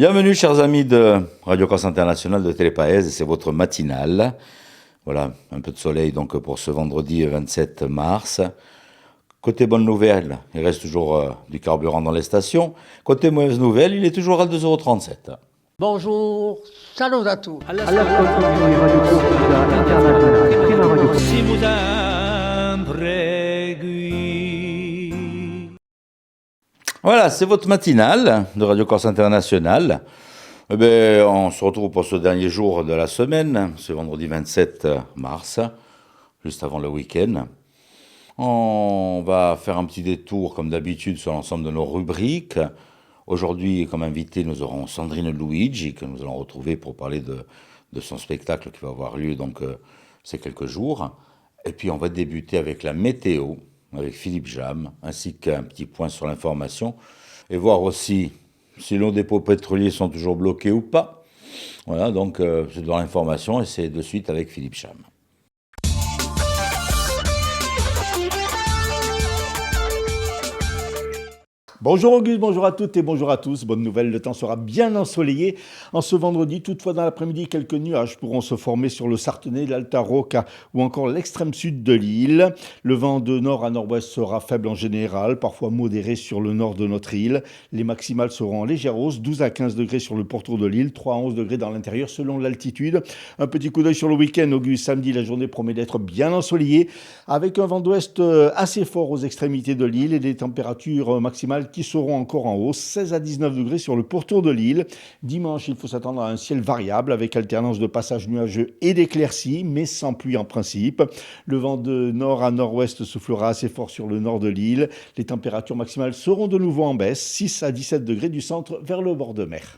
Bienvenue, chers amis de Radio Corse Internationale de Télépaèse, c'est votre matinale. Voilà, un peu de soleil donc pour ce vendredi 27 mars. Côté bonne nouvelle, il reste toujours du carburant dans les stations. Côté mauvaise nouvelle, il est toujours à 2,37 €. Bonjour, salut à tous. Si vous impréguez. Voilà, c'est votre matinale de Radio Corse Internationale. Eh bien, on se retrouve pour ce dernier jour de la semaine, ce vendredi 27 mars, juste avant le week-end. On va faire un petit détour, comme d'habitude, sur l'ensemble de nos rubriques. Aujourd'hui, comme invité, nous aurons Sandrine Luigi, que nous allons retrouver pour parler de son spectacle qui va avoir lieu ces quelques jours. Et puis, on va débuter avec la météo, avec Philippe Jam, ainsi qu'un petit point sur l'information, et voir aussi si nos dépôts pétroliers sont toujours bloqués ou pas. Voilà, donc c'est dans l'information, et c'est de suite avec Philippe Jam. Bonjour Auguste, bonjour à toutes et bonjour à tous. Bonne nouvelle, le temps sera bien ensoleillé en ce vendredi. Toutefois, dans l'après-midi, quelques nuages pourront se former sur le Sartenay, l'Alta Rocca ou encore l'extrême sud de l'île. Le vent de nord à nord-ouest sera faible en général, parfois modéré sur le nord de notre île. Les maximales seront en légère hausse, 12 à 15 degrés sur le pourtour de l'île, 3 à 11 degrés dans l'intérieur selon l'altitude. Un petit coup d'œil sur le week-end, Auguste. Samedi, la journée promet d'être bien ensoleillée avec un vent d'ouest assez fort aux extrémités de l'île et des températures maximales qui seront encore en hausse, 16 à 19 degrés sur le pourtour de l'île. Dimanche, il faut s'attendre à un ciel variable avec alternance de passages nuageux et d'éclaircies, mais sans pluie en principe. Le vent de nord à nord-ouest soufflera assez fort sur le nord de l'île. Les températures maximales seront de nouveau en baisse, 6 à 17 degrés du centre vers le bord de mer.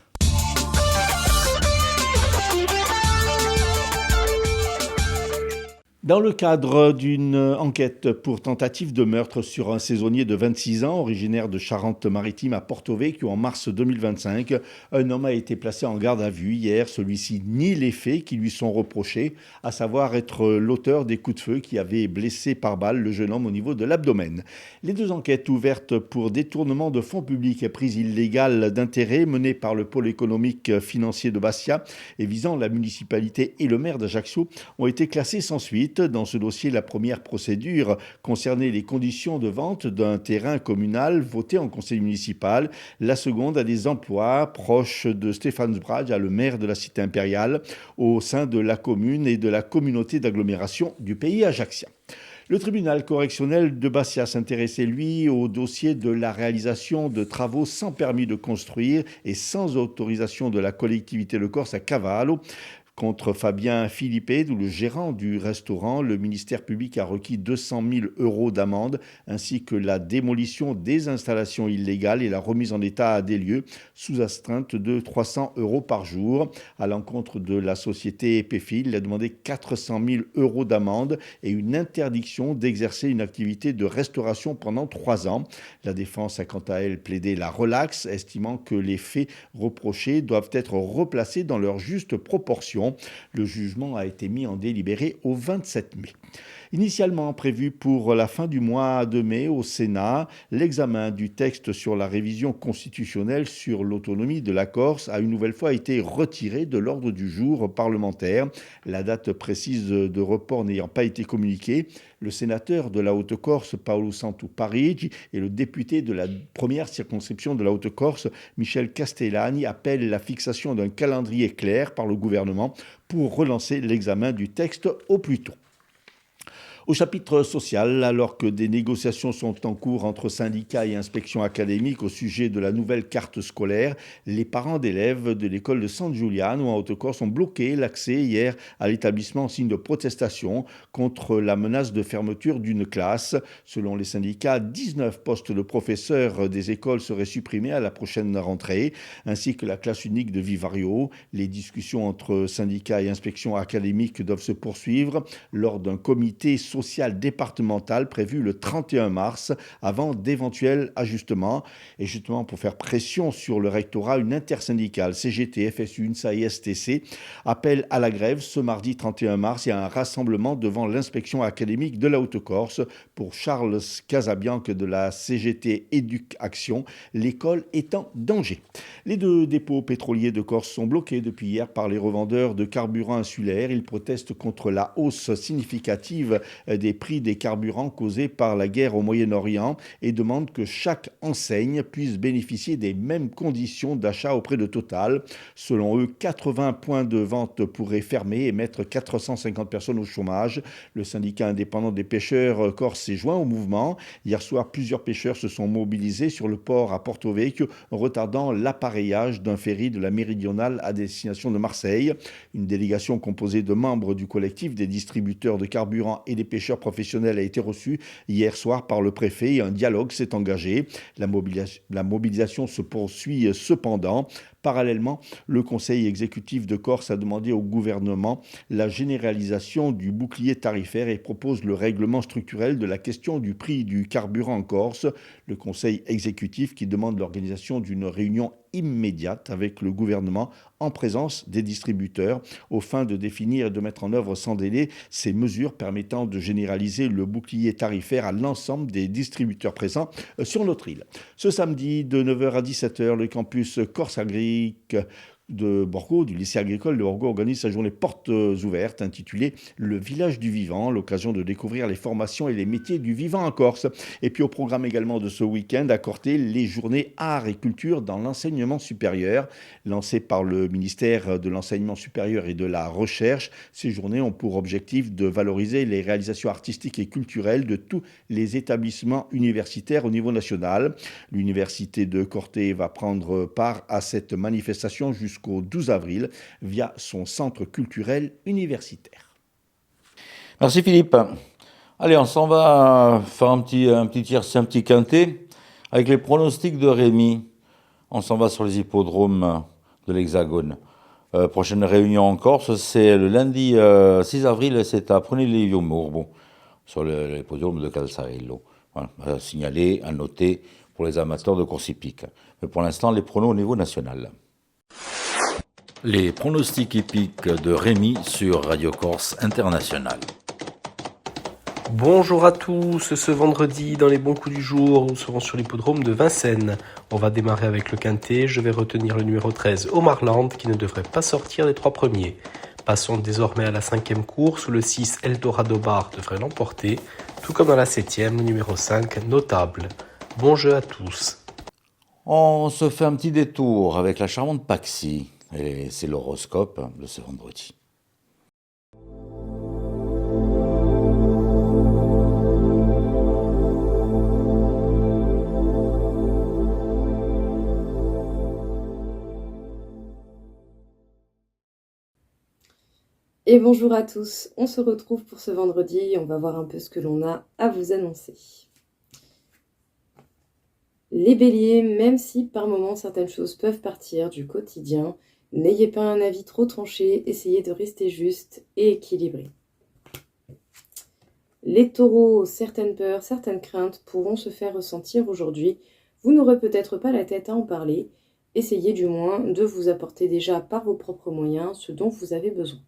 Dans le cadre d'une enquête pour tentative de meurtre sur un saisonnier de 26 ans, originaire de Charente-Maritime à Porto Vecchio en mars 2025, un homme a été placé en garde à vue hier. Celui-ci nie les faits qui lui sont reprochés, à savoir être l'auteur des coups de feu qui avaient blessé par balle le jeune homme au niveau de l'abdomen. Les deux enquêtes ouvertes pour détournement de fonds publics et prise illégale d'intérêt menées par le pôle économique financier de Bastia et visant la municipalité et le maire d'Ajaccio ont été classées sans suite. Dans ce dossier, la première procédure concernait les conditions de vente d'un terrain communal voté en conseil municipal. La seconde a des emplois proches de Stéphane Sbrage, le maire de la cité impériale, au sein de la commune et de la communauté d'agglomération du pays ajaccien. Le tribunal correctionnel de Bastia s'intéressait, lui, au dossier de la réalisation de travaux sans permis de construire et sans autorisation de la collectivité de Corse à Cavallo. Contre Fabien Philippe, le gérant du restaurant, le ministère public a requis 200 000 € d'amende ainsi que la démolition des installations illégales et la remise en état des lieux sous astreinte de 300 € par jour. À l'encontre de la société Epefil, il a demandé 400 000 € d'amende et une interdiction d'exercer une activité de restauration pendant 3 ans. La défense a quant à elle plaidé la relaxe, estimant que les faits reprochés doivent être replacés dans leur juste proportion. Le jugement a été mis en délibéré au 27 mai. Initialement prévu pour la fin du mois de mai au Sénat, l'examen du texte sur la révision constitutionnelle sur l'autonomie de la Corse a une nouvelle fois été retiré de l'ordre du jour parlementaire. La date précise de report n'ayant pas été communiquée, le sénateur de la Haute-Corse, Paolo Santu Parigi, et le député de la première circonscription de la Haute-Corse, Michel Castellani, appellent la fixation d'un calendrier clair par le gouvernement pour relancer l'examen du texte au plus tôt. Au chapitre social, alors que des négociations sont en cours entre syndicats et inspections académiques au sujet de la nouvelle carte scolaire, les parents d'élèves de l'école de San Giuliano en Haute-Corse ont bloqué l'accès hier à l'établissement en signe de protestation contre la menace de fermeture d'une classe. Selon les syndicats, 19 postes de professeurs des écoles seraient supprimés à la prochaine rentrée, ainsi que la classe unique de Vivario. Les discussions entre syndicats et inspections académiques doivent se poursuivre lors d'un comité social départemental prévu le 31 mars avant d'éventuels ajustements. Et justement, pour faire pression sur le rectorat, une intersyndicale CGT, FSU, UNSA et STC appelle à la grève ce mardi 31 mars. Il y a un rassemblement devant l'inspection académique de la Haute-Corse. Pour Charles Casabianque de la CGT Éduc Action, l'école est en danger. Les 2 dépôts pétroliers de Corse sont bloqués depuis hier par les revendeurs de carburants insulaires. Ils protestent contre la hausse significative des prix des carburants causés par la guerre au Moyen-Orient et demandent que chaque enseigne puisse bénéficier des mêmes conditions d'achat auprès de Total. Selon eux, 80 points de vente pourraient fermer et mettre 450 personnes au chômage. Le syndicat indépendant des pêcheurs corse s'est joint au mouvement. Hier soir, plusieurs pêcheurs se sont mobilisés sur le port à Porto Vecchio, retardant l'appareillage d'un ferry de la Méridionale à destination de Marseille. Une délégation composée de membres du collectif des distributeurs de carburant et des pêcheurs professionnels a été reçue hier soir par le préfet et un dialogue s'est engagé. La mobilisation se poursuit cependant. Parallèlement, le Conseil exécutif de Corse a demandé au gouvernement la généralisation du bouclier tarifaire et propose le règlement structurel de la question du prix du carburant en Corse. Le Conseil exécutif qui demande l'organisation d'une réunion immédiate avec le gouvernement en présence des distributeurs aux fins de définir et de mettre en œuvre sans délai ces mesures permettant de généraliser le bouclier tarifaire à l'ensemble des distributeurs présents sur notre île. Ce samedi de 9h à 17h, le campus Corse Agrique de Borgo, du lycée agricole de Borgo, organise sa journée portes ouvertes intitulée Le village du vivant, l'occasion de découvrir les formations et les métiers du vivant en Corse. Et puis au programme également de ce week-end, à Corté, les journées art et culture dans l'enseignement supérieur. Lancées par le ministère de l'enseignement supérieur et de la recherche, ces journées ont pour objectif de valoriser les réalisations artistiques et culturelles de tous les établissements universitaires au niveau national. L'université de Corté va prendre part à cette manifestation jusqu'au 12 avril via son centre culturel universitaire. Merci Philippe. Allez, on s'en va faire un petit tiercé, un petit quintet avec les pronostics de Rémi. On s'en va sur les hippodromes de l'Hexagone. Prochaine réunion en Corse, c'est le lundi 6 avril, c'est à Prenez-les-Vieux-Mourbo, sur l'hippodrome de Calzarello. Voilà, à signaler, à noter pour les amateurs de course hippique. Mais pour l'instant, les pronos au niveau national. Les pronostics hippiques de Rémi sur Radio Corse International. Bonjour à tous, ce vendredi dans les bons coups du jour, nous serons sur l'hippodrome de Vincennes. On va démarrer avec le quintet, je vais retenir le numéro 13, Omarland, qui ne devrait pas sortir des 3 premiers. Passons désormais à la 5e course, où le 6, Eldorado Bar devrait l'emporter, tout comme dans la 7e, le numéro 5, Notable. Bon jeu à tous. On se fait un petit détour avec la charmante Paxi, et c'est l'horoscope de ce vendredi. Et bonjour à tous, on se retrouve pour ce vendredi et on va voir un peu ce que l'on a à vous annoncer. Les béliers, même si par moments certaines choses peuvent partir du quotidien, n'ayez pas un avis trop tranché, essayez de rester juste et équilibré. Les taureaux, certaines peurs, certaines craintes pourront se faire ressentir aujourd'hui. Vous n'aurez peut-être pas la tête à en parler, essayez du moins de vous apporter déjà par vos propres moyens ce dont vous avez besoin.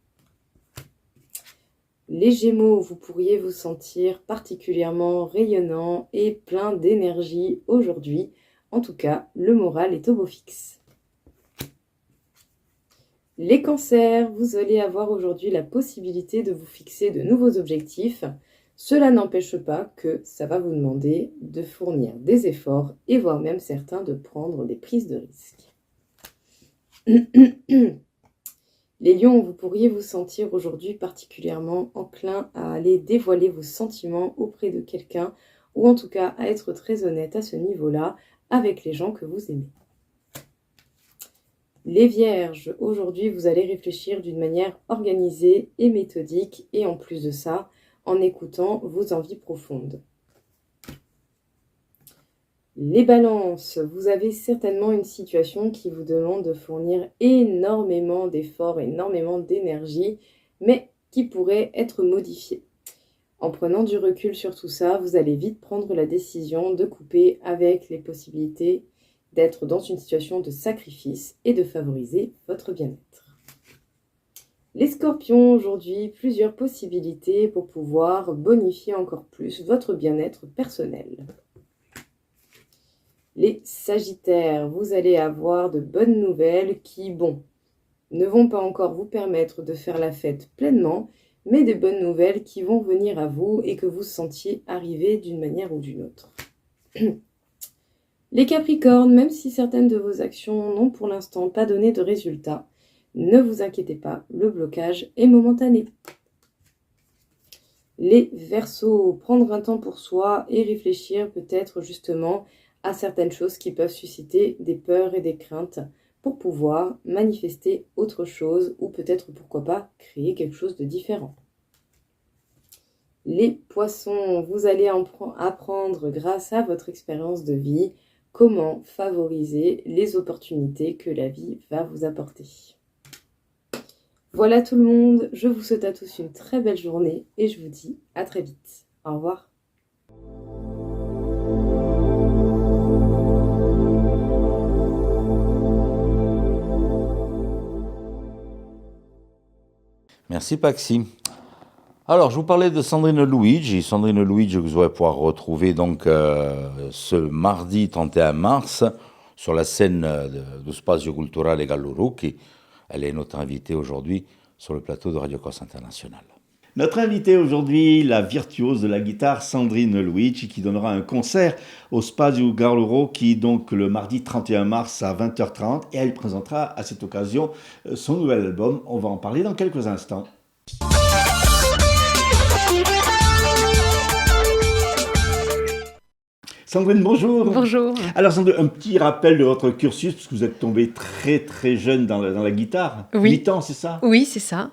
Les Gémeaux, vous pourriez vous sentir particulièrement rayonnant et plein d'énergie aujourd'hui. En tout cas, le moral est au beau fixe. Les Cancers, vous allez avoir aujourd'hui la possibilité de vous fixer de nouveaux objectifs. Cela n'empêche pas que ça va vous demander de fournir des efforts et voire même certains de prendre des prises de risques. Les lions, vous pourriez vous sentir aujourd'hui particulièrement enclin à aller dévoiler vos sentiments auprès de quelqu'un ou en tout cas à être très honnête à ce niveau-là avec les gens que vous aimez. Les vierges, aujourd'hui vous allez réfléchir d'une manière organisée et méthodique et en plus de ça, en écoutant vos envies profondes. Les balances, vous avez certainement une situation qui vous demande de fournir énormément d'efforts, énormément d'énergie, mais qui pourrait être modifiée. En prenant du recul sur tout ça, vous allez vite prendre la décision de couper avec les possibilités d'être dans une situation de sacrifice et de favoriser votre bien-être. Les scorpions, aujourd'hui, plusieurs possibilités pour pouvoir bonifier encore plus votre bien-être personnel. Les sagittaires, vous allez avoir de bonnes nouvelles qui, ne vont pas encore vous permettre de faire la fête pleinement, mais des bonnes nouvelles qui vont venir à vous et que vous sentiez arriver d'une manière ou d'une autre. Les Capricornes, même si certaines de vos actions n'ont pour l'instant pas donné de résultats, ne vous inquiétez pas, le blocage est momentané. Les Verseaux, prendre un temps pour soi et réfléchir peut-être justement à certaines choses qui peuvent susciter des peurs et des craintes pour pouvoir manifester autre chose ou peut-être, pourquoi pas, créer quelque chose de différent. Les Poissons, vous allez apprendre grâce à votre expérience de vie comment favoriser les opportunités que la vie va vous apporter. Voilà tout le monde, je vous souhaite à tous une très belle journée et je vous dis à très vite. Au revoir. Merci Paxi. Alors, je vous parlais de Sandrine Luigi. Sandrine Luigi que vous allez pouvoir retrouver donc ce mardi 31 mars sur la scène de Spazio Culturale Gallurucchi. Elle est notre invitée aujourd'hui sur le plateau de Radio Corse International. Notre invitée aujourd'hui, la virtuose de la guitare Sandrine Luigi, qui donnera un concert au Spazio Gallurucchi, donc le mardi 31 mars à 20h30. Et elle présentera à cette occasion son nouvel album. On va en parler dans quelques instants. Sandrine, bonjour. Bonjour. Alors Sandrine, un petit rappel de votre cursus, parce que vous êtes tombée très très jeune dans la guitare. Oui. 8 ans, c'est ça? Oui, c'est ça.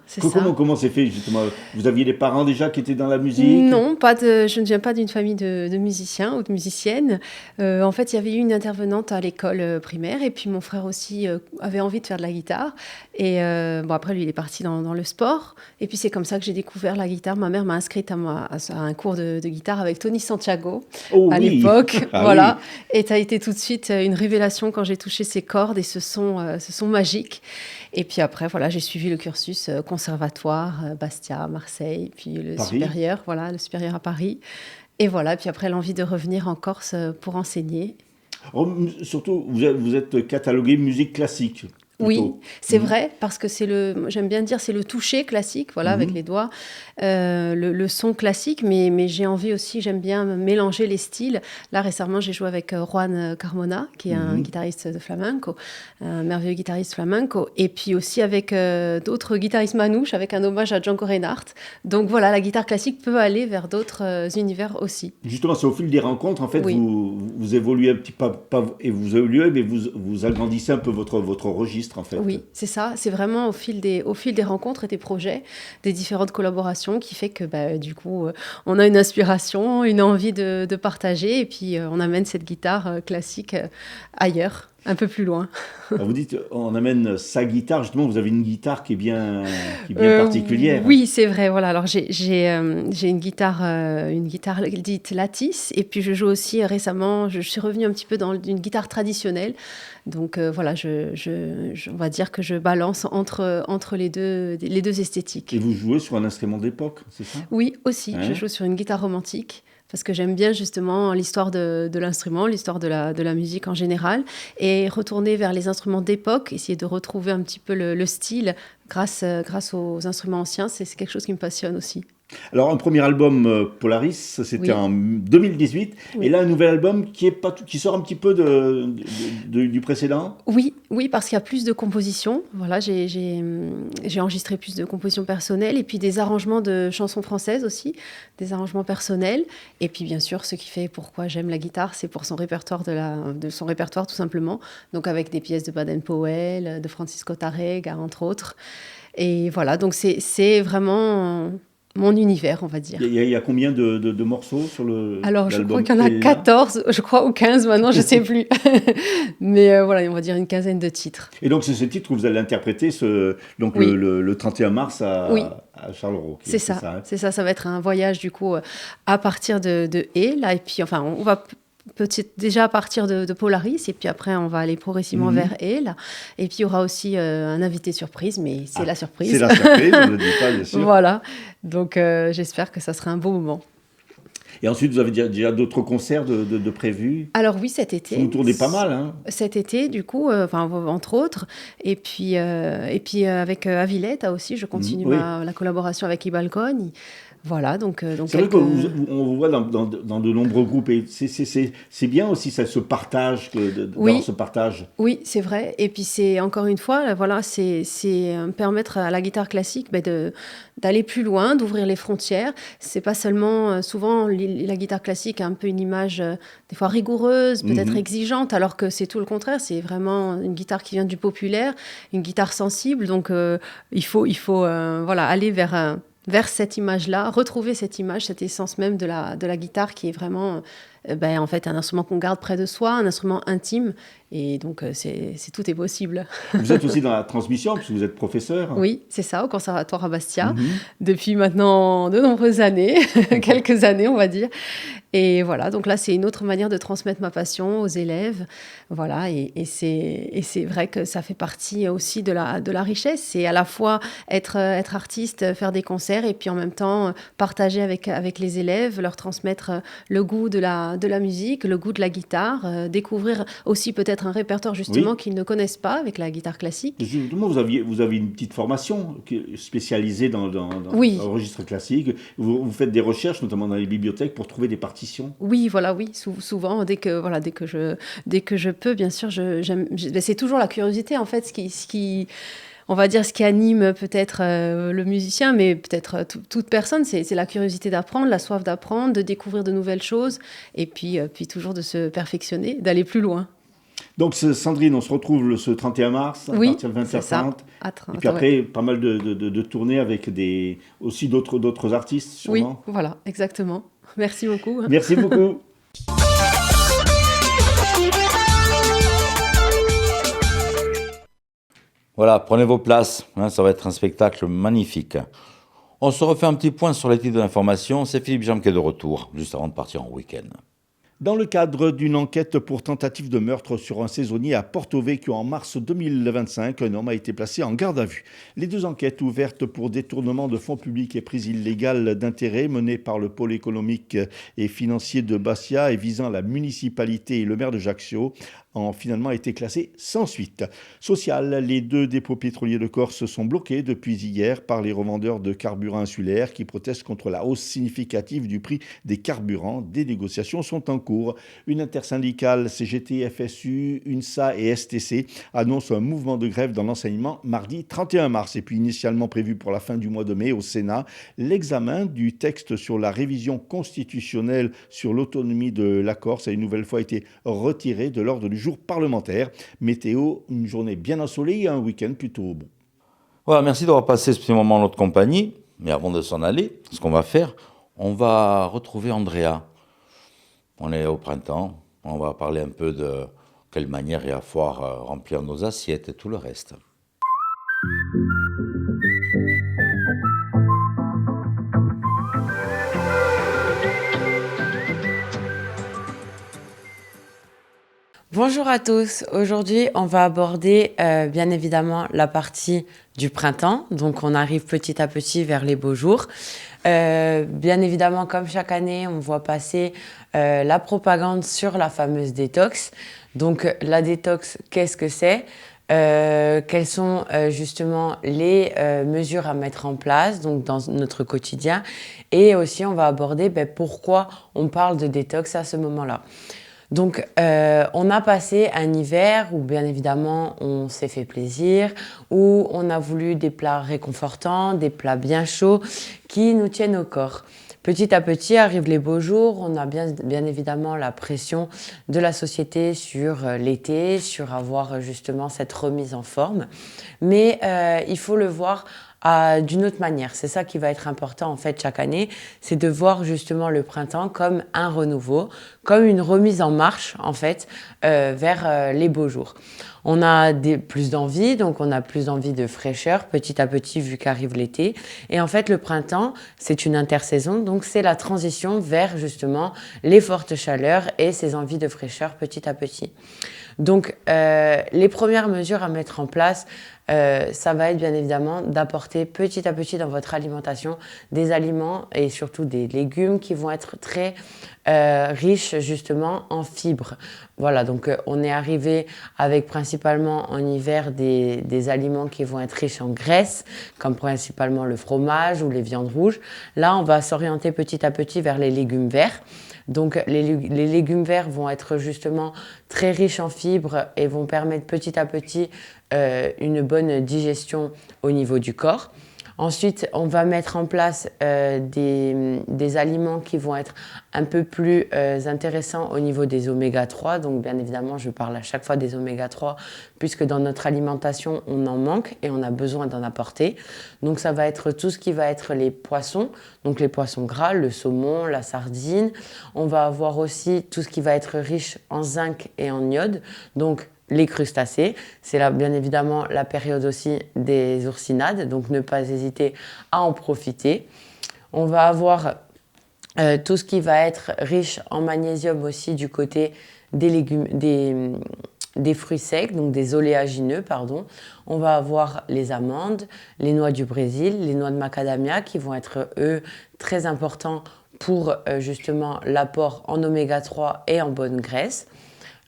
Comment c'est fait justement? Vous aviez des parents déjà qui étaient dans la musique? Non, je ne viens pas d'une famille de musiciens ou de musiciennes. En fait, il y avait eu une intervenante à l'école primaire et puis mon frère aussi avait envie de faire de la guitare. Et après, lui, il est parti dans le sport. Et puis c'est comme ça que j'ai découvert la guitare. Ma mère m'a inscrite à un cours de guitare avec Tony Santiago à l'époque. Voilà. Oui. Et ça a été tout de suite une révélation quand j'ai touché ces cordes et ce son magique. Et puis après, voilà, j'ai suivi le cursus conservatoire, Bastia, Marseille, puis le supérieur à Paris. Et voilà, puis après l'envie de revenir en Corse pour enseigner. Surtout, vous êtes catalogué musique classique. Oui, c'est vrai, parce que j'aime bien dire, c'est le toucher classique, avec les doigts, le son classique, mais j'ai envie aussi, j'aime bien mélanger les styles. Là, récemment, j'ai joué avec Juan Carmona, qui est un guitariste de flamenco, un merveilleux guitariste flamenco, et puis aussi avec d'autres guitaristes manouches, avec un hommage à Django Reinhardt. Donc voilà, la guitare classique peut aller vers d'autres univers aussi. Justement, c'est au fil des rencontres, en fait, oui. vous évoluez un petit peu, et vous évoluez, mais vous agrandissez un peu votre registre. En fait. Oui, c'est ça. C'est vraiment au fil des rencontres et des projets, des différentes collaborations qui fait que du coup, on a une inspiration, une envie de partager et puis on amène cette guitare classique ailleurs, un peu plus loin. Alors vous dites, on amène sa guitare. Justement, vous avez une guitare qui est bien particulière. Oui, c'est vrai. Voilà. Alors j'ai une guitare dite Lattice, et puis je joue aussi récemment. Je suis revenue un petit peu dans une guitare traditionnelle. Donc voilà, on va dire que je balance entre les deux esthétiques. Et vous jouez sur un instrument d'époque, c'est ça? Oui, aussi. Je joue sur une guitare romantique. Parce que j'aime bien justement l'histoire de l'instrument, l'histoire de la musique en général, et retourner vers les instruments d'époque, essayer de retrouver un petit peu le style grâce aux instruments anciens, c'est quelque chose qui me passionne aussi. Alors, un premier album, Polaris, c'était en 2018. Oui. Et là, un nouvel album qui sort un petit peu du précédent. Oui, parce qu'il y a plus de compositions. Voilà, j'ai enregistré plus de compositions personnelles et puis des arrangements de chansons françaises aussi, des arrangements personnels. Et puis, bien sûr, ce qui fait pourquoi j'aime la guitare, c'est pour son répertoire, de son répertoire tout simplement. Donc, avec des pièces de Baden-Powell, de Francisco Tárrega, entre autres. Et voilà, donc c'est vraiment mon univers, on va dire. Il y a combien de morceaux sur Alors, je crois l'album qu'il y en a Ella 14, je crois, ou 15 maintenant, je ne sais plus. Mais voilà, on va dire une quinzaine de titres. Et donc, c'est ce titre que vous allez interpréter donc Oui. le 31 mars Oui. à Charleroi. C'est ça, hein c'est ça. Ça va être un voyage, du coup, à partir de Aix, là. Et puis, enfin, on va peut-être déjà à partir de Polaris, et puis après, on va aller progressivement vers Aix, là. Et puis, il y aura aussi un invité surprise, mais c'est la surprise. C'est la surprise, on ne le dit pas, bien sûr. Voilà. Donc, j'espère que ça sera un beau moment. Et ensuite, vous avez déjà d'autres concerts de prévus? Alors oui, cet été. Vous tournez pas mal, hein? Cet été, du coup, entre autres. Et puis avec Avilette aussi, je continue Oui. la collaboration avec Ibalcone. Voilà, donc C'est vrai qu'on vous voit dans de nombreux groupes et c'est bien aussi ça, ce partage, d'avoir ce partage. Oui, c'est vrai. Et puis c'est encore une fois, voilà, c'est permettre à la guitare classique d'aller plus loin, d'ouvrir les frontières. C'est pas seulement souvent la guitare classique a un peu une image des fois rigoureuse, peut-être exigeante, alors que c'est tout le contraire. C'est vraiment une guitare qui vient du populaire, une guitare sensible. Donc il faut voilà, aller vers cette image-là, retrouver cette image, cette essence même de la guitare qui est vraiment en fait un instrument qu'on garde près de soi, un instrument intime, et donc tout est possible. Vous êtes aussi dans la transmission, puisque vous êtes professeur. Oui, c'est ça, au Conservatoire à Bastia, depuis maintenant de nombreuses années, quelques années on va dire. Et voilà, donc là c'est une autre manière de transmettre ma passion aux élèves. Voilà, et c'est vrai que ça fait partie aussi de la richesse. C'est à la fois être artiste, faire des concerts, et puis en même temps partager avec les élèves, leur transmettre le goût de la musique, le goût de la guitare, découvrir aussi peut-être un répertoire justement qu'ils ne connaissent pas avec la guitare classique. Justement, vous avez une petite formation spécialisée dans Oui. le registre classique. Vous faites des recherches, notamment dans les bibliothèques, pour trouver des partitions. Oui, voilà, oui. Souvent, dès que je peux, bien sûr, c'est toujours la curiosité, en fait, on va dire ce qui anime peut-être le musicien, mais peut-être toute personne, c'est la curiosité d'apprendre, la soif d'apprendre, de découvrir de nouvelles choses, et puis toujours de se perfectionner, d'aller plus loin. Donc Sandrine, on se retrouve ce 31 mars à partir de 20h30. Et puis après, pas mal de tournées avec aussi d'autres artistes, sûrement. Oui, voilà, exactement. Merci beaucoup. Merci beaucoup. Voilà, prenez vos places, ça va être un spectacle magnifique. On se refait un petit point sur les titres de l'information. C'est Philippe Jean qui est de retour, juste avant de partir en week-end. Dans le cadre d'une enquête pour tentative de meurtre sur un saisonnier à Porto-Vecchio en mars 2025, un homme a été placé en garde à vue. Les deux enquêtes ouvertes pour détournement de fonds publics et prise illégale d'intérêt menées par le pôle économique et financier de Bastia et visant la municipalité et le maire de Ajaccio ont finalement été classées sans suite. Social, les deux dépôts pétroliers de Corse sont bloqués depuis hier par les revendeurs de carburants insulaires qui protestent contre la hausse significative du prix des carburants. Des négociations sont en cours. Une intersyndicale CGT, FSU, UNSA et STC annoncent un mouvement de grève dans l'enseignement mardi 31 mars. Et puis initialement prévu pour la fin du mois de mai au Sénat, l'examen du texte sur la révision constitutionnelle sur l'autonomie de la Corse a une nouvelle fois été retiré de l'ordre du jour parlementaire. Météo, une journée bien ensoleillée, un week-end plutôt beau. Voilà, merci d'avoir passé ce petit moment en notre compagnie. Mais avant de s'en aller, ce qu'on va faire, on va retrouver Andrea. On est au printemps, on va parler un peu de quelle manière il va falloir remplir nos assiettes et tout le reste. Bonjour à tous, aujourd'hui on va aborder bien évidemment la partie du printemps, donc on arrive petit à petit vers les beaux jours. Bien évidemment comme chaque année on voit passer la propagande sur la fameuse détox. Donc la détox, qu'est-ce que c'est ? Quelles sont justement les mesures à mettre en place donc dans notre quotidien, et aussi on va aborder pourquoi on parle de détox à ce moment-là. Donc, on a passé un hiver où, bien évidemment, on s'est fait plaisir, où on a voulu des plats réconfortants, des plats bien chauds qui nous tiennent au corps. Petit à petit arrivent les beaux jours, on a bien évidemment la pression de la société sur l'été, sur avoir justement cette remise en forme. Mais il faut le voir d'une autre manière. C'est ça qui va être important en fait chaque année, c'est de voir justement le printemps comme un renouveau, comme une remise en marche en fait vers les beaux jours. On a plus d'envie, donc on a plus d'envie de fraîcheur petit à petit vu qu'arrive l'été. Et en fait, le printemps, c'est une intersaison, donc c'est la transition vers justement les fortes chaleurs et ces envies de fraîcheur petit à petit. Donc, les premières mesures à mettre en place, ça va être bien évidemment d'apporter petit à petit dans votre alimentation des aliments et surtout des légumes qui vont être très riches justement en fibres. Voilà, donc on est arrivé avec principalement en hiver des aliments qui vont être riches en graisse, comme principalement le fromage ou les viandes rouges. Là, on va s'orienter petit à petit vers les légumes verts. Donc les légumes verts vont être justement très riches en fibres et vont permettre petit à petit une bonne digestion au niveau du corps. Ensuite, on va mettre en place des aliments qui vont être un peu plus intéressants au niveau des oméga 3. Donc, bien évidemment, je parle à chaque fois des oméga 3 puisque dans notre alimentation, on en manque et on a besoin d'en apporter. Donc, ça va être tout ce qui va être les poissons, donc les poissons gras, le saumon, la sardine. On va avoir aussi tout ce qui va être riche en zinc et en iode. Donc, les crustacés, c'est là bien évidemment la période aussi des oursinades, donc ne pas hésiter à en profiter. On va avoir tout ce qui va être riche en magnésium aussi du côté des légumes, des fruits secs, donc des oléagineux, pardon. On va avoir les amandes, les noix du Brésil, les noix de macadamia qui vont être, eux, très importants pour justement l'apport en oméga 3 et en bonne graisse.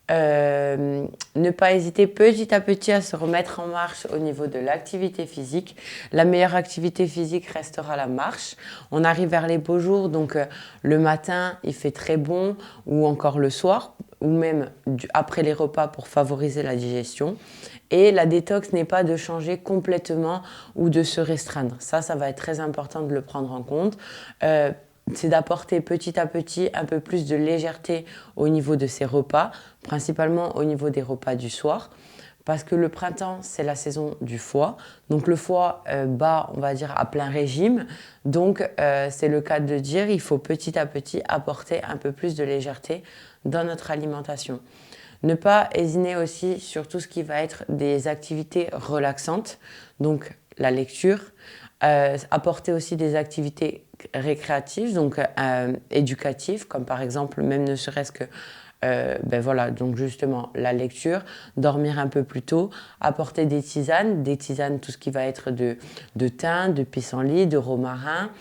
Ne pas hésiter petit à petit à se remettre en marche au niveau de l'activité physique. La meilleure activité physique restera la marche. On arrive vers les beaux jours, donc le matin il fait très bon, ou encore le soir, ou même après les repas pour favoriser la digestion. Et la détox n'est pas de changer complètement ou de se restreindre. Ça va être très important de le prendre en compte. C'est d'apporter petit à petit un peu plus de légèreté au niveau de ces repas, principalement au niveau des repas du soir, parce que le printemps, c'est la saison du foie. Donc le foie bat, on va dire, à plein régime. Donc c'est le cas de dire, il faut petit à petit apporter un peu plus de légèreté dans notre alimentation. Ne pas hésiter aussi sur tout ce qui va être des activités relaxantes, donc la lecture, apporter aussi des activités récréatives, donc éducatives, comme par exemple, même ne serait-ce que voilà, donc justement la lecture, dormir un peu plus tôt, apporter des tisanes, tout ce qui va être de thym, de pissenlit, de romarin.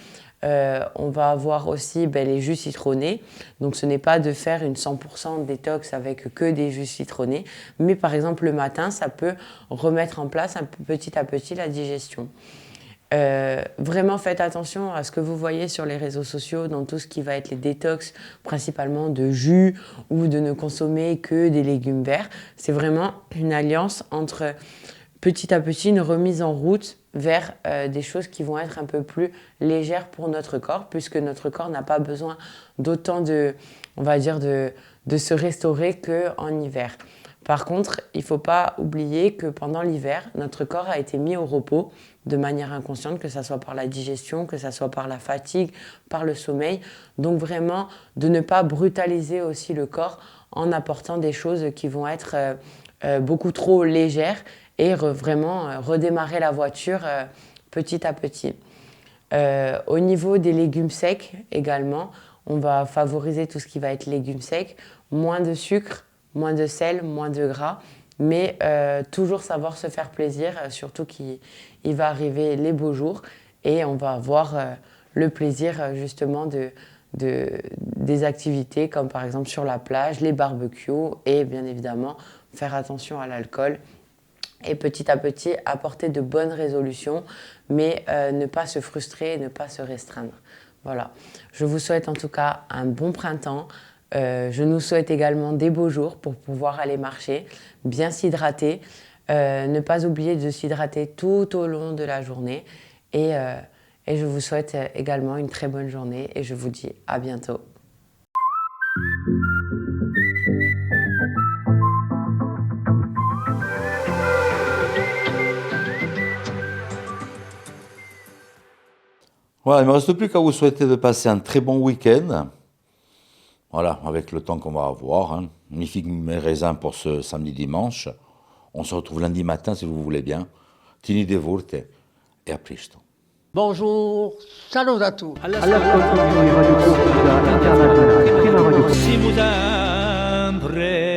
On va avoir aussi les jus citronnés. Donc ce n'est pas de faire une 100% détox avec que des jus citronnés, mais par exemple le matin, ça peut remettre en place petit à petit la digestion. Vraiment faites attention à ce que vous voyez sur les réseaux sociaux dans tout ce qui va être les détox, principalement de jus ou de ne consommer que des légumes verts. C'est vraiment une alliance entre petit à petit une remise en route vers des choses qui vont être un peu plus légères pour notre corps, puisque notre corps n'a pas besoin d'autant on va dire de se restaurer qu'en hiver. Par contre, il ne faut pas oublier que pendant l'hiver, notre corps a été mis au repos de manière inconsciente, que ce soit par la digestion, que ce soit par la fatigue, par le sommeil. Donc vraiment, de ne pas brutaliser aussi le corps en apportant des choses qui vont être beaucoup trop légères et vraiment redémarrer la voiture petit à petit. Au niveau des légumes secs également, on va favoriser tout ce qui va être légumes secs, moins de sucre, moins de sel, moins de gras, mais toujours savoir se faire plaisir, surtout qu'il va arriver les beaux jours et on va avoir le plaisir justement des activités comme par exemple sur la plage, les barbecues et bien évidemment faire attention à l'alcool et petit à petit apporter de bonnes résolutions, mais ne pas se frustrer et ne pas se restreindre. Voilà, je vous souhaite en tout cas un bon printemps. Je nous souhaite également des beaux jours pour pouvoir aller marcher, bien s'hydrater, ne pas oublier de s'hydrater tout au long de la journée et je vous souhaite également une très bonne journée et je vous dis à bientôt. Voilà, il ne me reste plus qu'à vous souhaiter de passer un très bon week-end. Voilà, avec le temps qu'on va avoir. Hein. Magnifique mes raisins pour ce samedi-dimanche. On se retrouve lundi matin si vous voulez bien. Tini de volte et à presto. Bonjour, salutato. all'ascolto di Radio Corsica Internazionale, prima radio. Siamo sempre